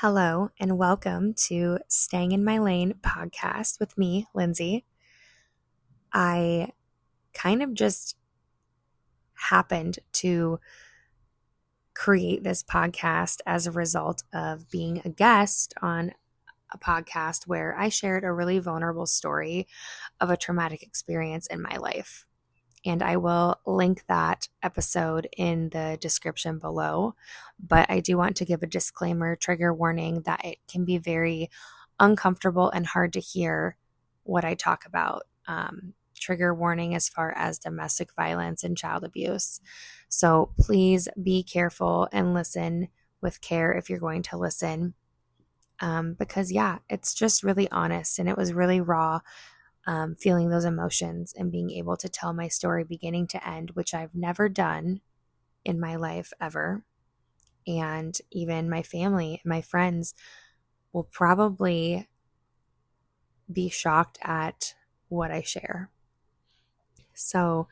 Hello, and welcome to Staying in My Lane podcast with me, Lindsay. I kind of just happened to create this podcast as a result of being a guest on a podcast where I shared a really vulnerable story of a traumatic experience in my life. And I will link that episode in the description below. But I do want to give a disclaimer, trigger warning, that it can be very uncomfortable and hard to hear what I talk about. Trigger warning as far as domestic violence and child abuse. So please be careful and listen with care if you're going to listen. Because it's just really honest and it was really raw. Feeling those emotions and being able to tell my story beginning to end, which I've never done in my life ever. And even my family and my friends will probably be shocked at what I share. So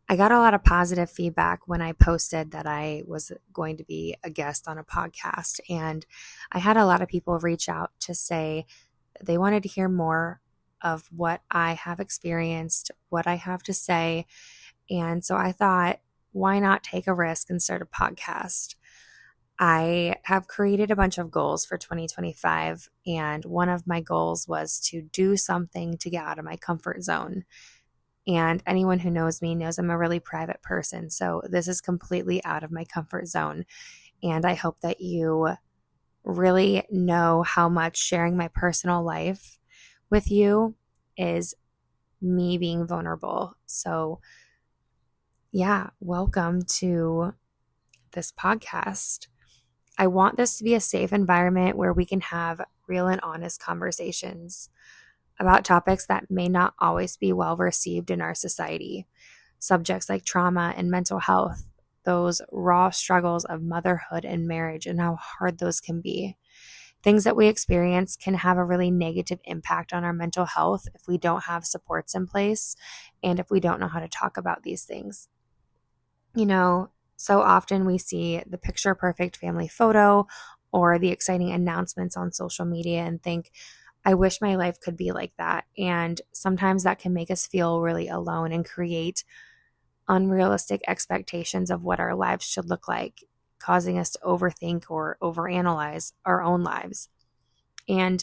I got a lot of positive feedback when I posted that I was going to be a guest on a podcast. And I had a lot of people reach out to say they wanted to hear more of what I have experienced, what I have to say. And so I thought, why not take a risk and start a podcast? I have created a bunch of goals for 2025, and one of my goals was to do something to get out of my comfort zone. And anyone who knows me knows I'm a really private person, so this is completely out of my comfort zone. And I hope that you really know how much sharing my personal life with you is me being vulnerable. So, welcome to this podcast. I want this to be a safe environment where we can have real and honest conversations about topics that may not always be well received in our society. Subjects like trauma and mental health, those raw struggles of motherhood and marriage, and how hard those can be. Things that we experience can have a really negative impact on our mental health if we don't have supports in place and if we don't know how to talk about these things. So often we see the picture perfect family photo or the exciting announcements on social media and think, I wish my life could be like that. And sometimes that can make us feel really alone and create unrealistic expectations of what our lives should look like, causing us to overthink or overanalyze our own lives. And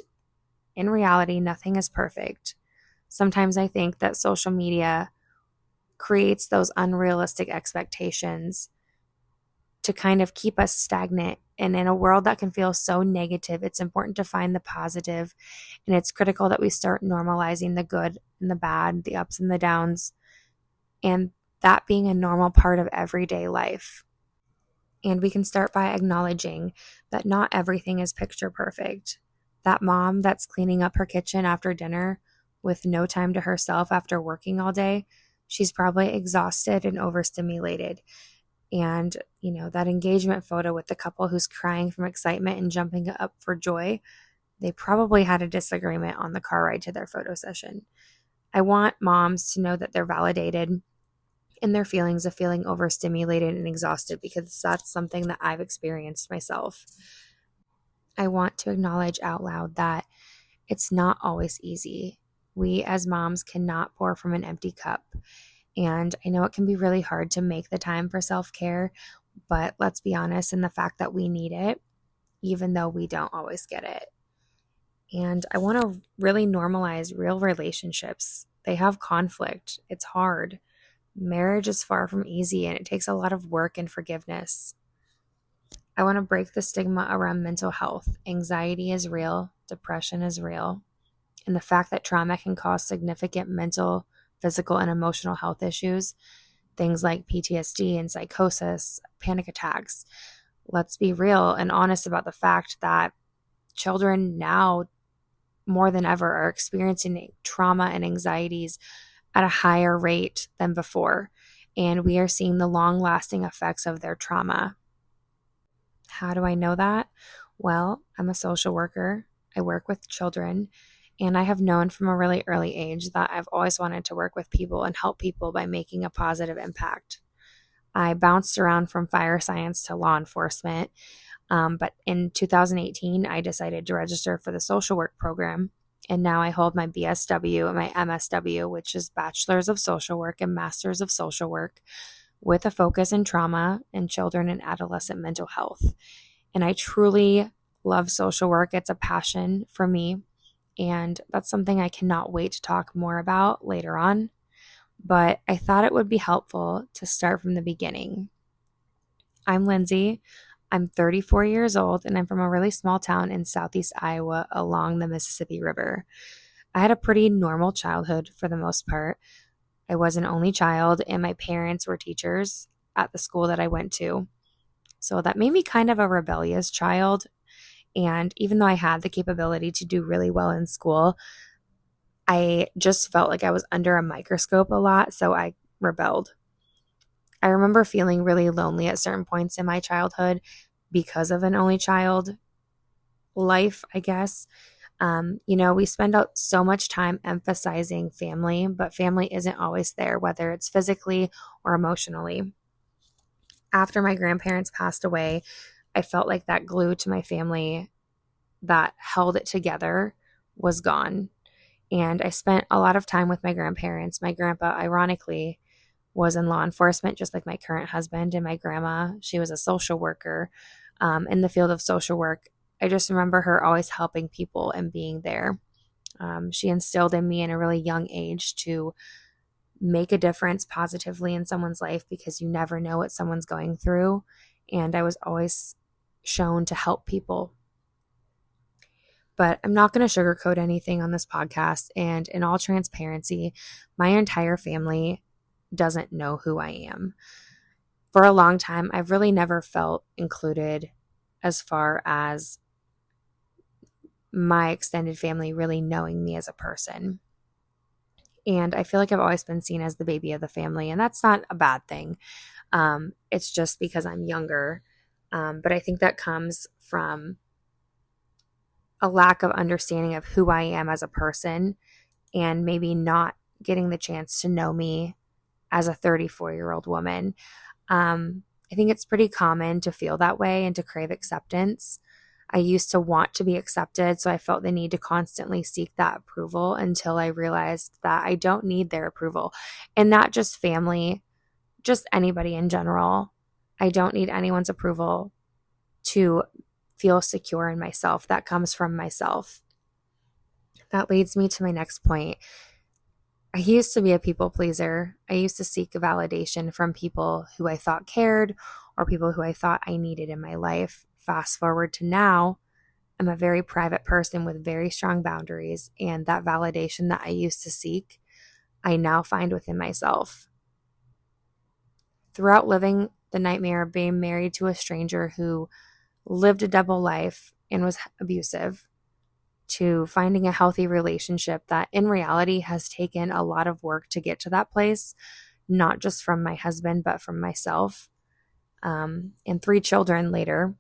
in reality, nothing is perfect. Sometimes I think that social media creates those unrealistic expectations to kind of keep us stagnant. And in a world that can feel so negative, it's important to find the positive. And it's critical that we start normalizing the good and the bad, the ups and the downs, and that being a normal part of everyday life. And we can start by acknowledging that not everything is picture perfect. That mom that's cleaning up her kitchen after dinner with no time to herself after working all day, she's probably exhausted and overstimulated. And, that engagement photo with the couple who's crying from excitement and jumping up for joy, they probably had a disagreement on the car ride to their photo session. I want moms to know that they're validated in their feelings of feeling overstimulated and exhausted, because that's something that I've experienced myself. I want to acknowledge out loud that it's not always easy. We as moms cannot pour from an empty cup. And I know it can be really hard to make the time for self-care, but let's be honest in the fact that we need it, even though we don't always get it. And I want to really normalize real relationships. They have conflict. It's hard. Marriage is far from easy, and it takes a lot of work and forgiveness. I want to break the stigma around mental health. Anxiety is real. Depression is real. And the fact that trauma can cause significant mental, physical, and emotional health issues, things like PTSD and psychosis, panic attacks. Let's be real and honest about the fact that children now, more than ever, are experiencing trauma and anxieties at a higher rate than before. And we are seeing the long-lasting effects of their trauma. How do I know that? Well, I'm a social worker. I work with children. And I have known from a really early age that I've always wanted to work with people and help people by making a positive impact. I bounced around from fire science to law enforcement. But in 2018, I decided to register for the social work program. And now I hold my BSW and my MSW, which is Bachelor's of Social Work and Master's of Social Work, with a focus in trauma and children and adolescent mental health. And I truly love social work. It's a passion for me. And that's something I cannot wait to talk more about later on. But I thought it would be helpful to start from the beginning. I'm Lindsay. I'm 34 years old, and I'm from a really small town in southeast Iowa along the Mississippi River. I had a pretty normal childhood for the most part. I was an only child, and my parents were teachers at the school that I went to. So that made me kind of a rebellious child. And even though I had the capability to do really well in school, I just felt like I was under a microscope a lot, so I rebelled. I remember feeling really lonely at certain points in my childhood because of an only child life, I guess. We spend out so much time emphasizing family, but family isn't always there, whether it's physically or emotionally. After my grandparents passed away, I felt like that glue to my family that held it together was gone. And I spent a lot of time with my grandparents. My grandpa, ironically, was in law enforcement, just like my current husband, and my grandma, she was a social worker in the field of social work. I just remember her always helping people and being there. She instilled in me in a really young age to make a difference positively in someone's life because you never know what someone's going through. And I was always shown to help people. But I'm not going to sugarcoat anything on this podcast. And in all transparency, my entire family doesn't know who I am. For a long time, I've really never felt included as far as my extended family really knowing me as a person. And I feel like I've always been seen as the baby of the family, and that's not a bad thing. It's just because I'm younger. But I think that comes from a lack of understanding of who I am as a person and maybe not getting the chance to know me as a 34-year-old woman. I think it's pretty common to feel that way and to crave acceptance. I used to want to be accepted, so I felt the need to constantly seek that approval until I realized that I don't need their approval. And not just family, just anybody in general. I don't need anyone's approval to feel secure in myself. That comes from myself. That leads me to my next point. I used to be a people pleaser. I used to seek validation from people who I thought cared or people who I thought I needed in my life. Fast forward to now, I'm a very private person with very strong boundaries, and that validation that I used to seek, I now find within myself. Throughout living the nightmare of being married to a stranger who lived a double life and was abusive, to finding a healthy relationship that in reality has taken a lot of work to get to that place, not just from my husband, but from myself. And 3 children later,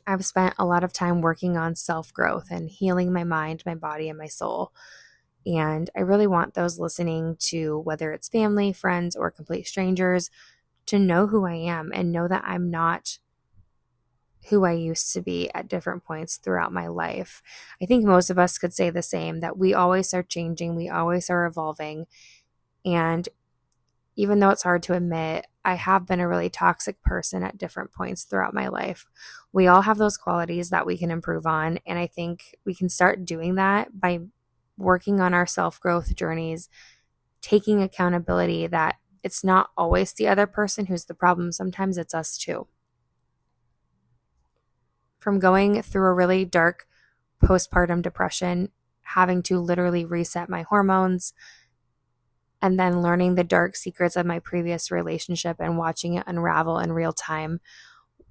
I've spent a lot of time working on self-growth and healing my mind, my body, and my soul. And I really want those listening to, whether it's family, friends, or complete strangers, to know who I am and know that I'm not who I used to be at different points throughout my life. I think most of us could say the same, that we always are changing, we always are evolving. And even though it's hard to admit, I have been a really toxic person at different points throughout my life. We all have those qualities that we can improve on. And I think we can start doing that by working on our self-growth journeys, taking accountability that it's not always the other person who's the problem. Sometimes it's us too. From going through a really dark postpartum depression, having to literally reset my hormones, and then learning the dark secrets of my previous relationship and watching it unravel in real time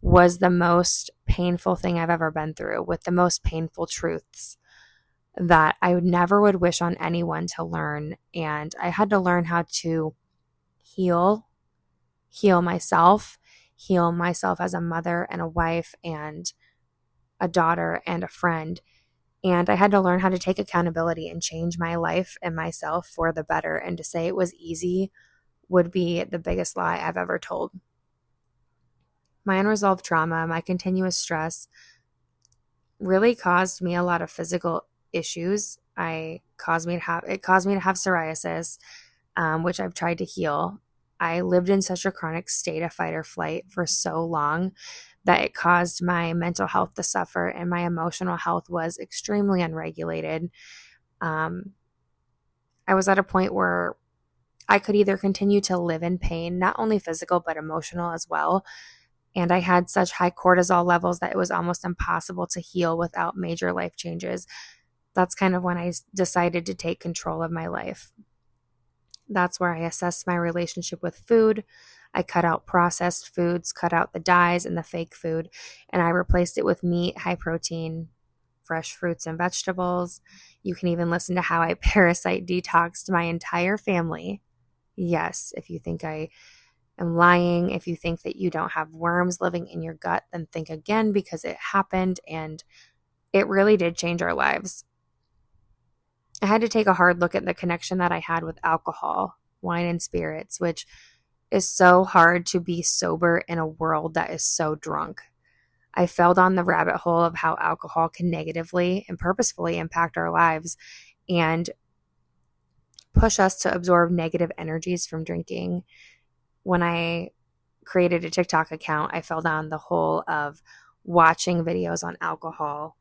was the most painful thing I've ever been through, with the most painful truths that I never would wish on anyone to learn. And I had to learn how to heal myself as a mother and a wife and a daughter and a friend. And I had to learn how to take accountability and change my life and myself for the better. And to say it was easy would be the biggest lie I've ever told. My unresolved trauma, my continuous stress really caused me a lot of physical issues. It caused me to have psoriasis, which I've tried to heal. I lived in such a chronic state of fight or flight for so long that it caused my mental health to suffer, and my emotional health was extremely unregulated. I was at a point where I could either continue to live in pain, not only physical, but emotional as well. And I had such high cortisol levels that it was almost impossible to heal without major life changes. That's kind of when I decided to take control of my life. That's where I assessed my relationship with food. I cut out processed foods, cut out the dyes and the fake food, and I replaced it with meat, high protein, fresh fruits and vegetables. You can even listen to how I parasite detoxed my entire family. Yes, if you think I am lying, if you think that you don't have worms living in your gut, then think again, because it happened and it really did change our lives. I had to take a hard look at the connection that I had with alcohol, wine, and spirits, which is so hard to be sober in a world that is so drunk. I fell down the rabbit hole of how alcohol can negatively and purposefully impact our lives and push us to absorb negative energies from drinking. When I created a TikTok account, I fell down the hole of watching videos on alcohol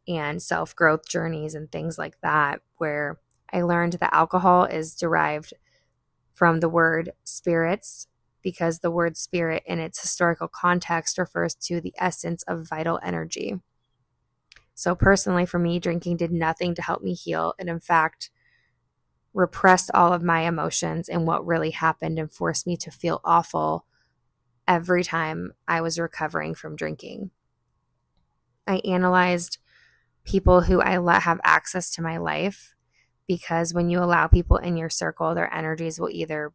and self-growth journeys and things like that, where I learned that alcohol is derived from the word spirits, because the word spirit in its historical context refers to the essence of vital energy. So personally, for me, drinking did nothing to help me heal, and in fact, repressed all of my emotions and what really happened and forced me to feel awful every time I was recovering from drinking. I analyzed people who I let have access to my life, because when you allow people in your circle, their energies will either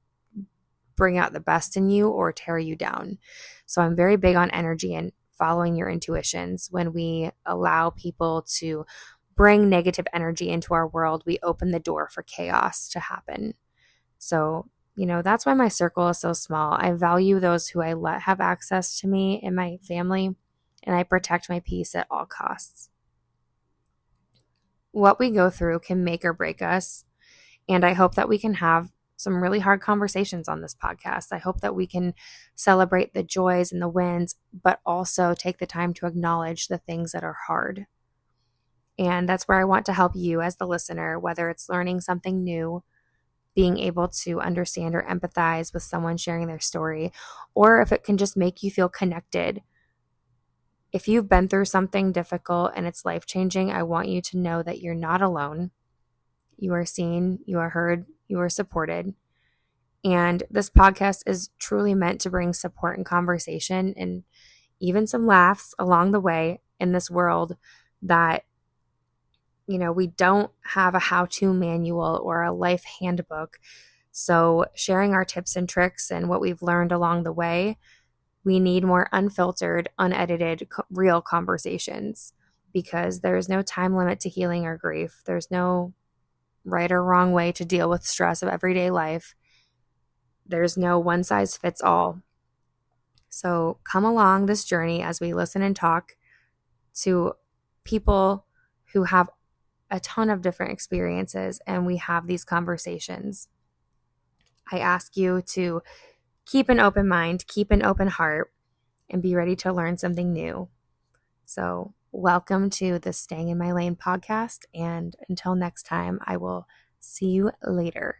bring out the best in you or tear you down. So I'm very big on energy and following your intuitions. When we allow people to bring negative energy into our world, we open the door for chaos to happen. So, that's why my circle is so small. I value those who I let have access to me and my family, and I protect my peace at all costs. What we go through can make or break us, and I hope that we can have some really hard conversations on this podcast. I hope that we can celebrate the joys and the wins, but also take the time to acknowledge the things that are hard. And that's where I want to help you as the listener, whether it's learning something new, being able to understand or empathize with someone sharing their story, or if it can just make you feel connected. If you've been through something difficult and it's life-changing, I want you to know that you're not alone. You are seen, you are heard, you are supported. And this podcast is truly meant to bring support and conversation and even some laughs along the way in this world that, we don't have a how-to manual or a life handbook. So sharing our tips and tricks and what we've learned along the way, we need more unfiltered, unedited, real conversations, because there's no time limit to healing or grief. There's no right or wrong way to deal with stress of everyday life. There's no one size fits all. So come along this journey as we listen and talk to people who have a ton of different experiences, and we have these conversations. I ask you to keep an open mind, keep an open heart, and be ready to learn something new. So welcome to the Staying in My Lane podcast. And until next time, I will see you later.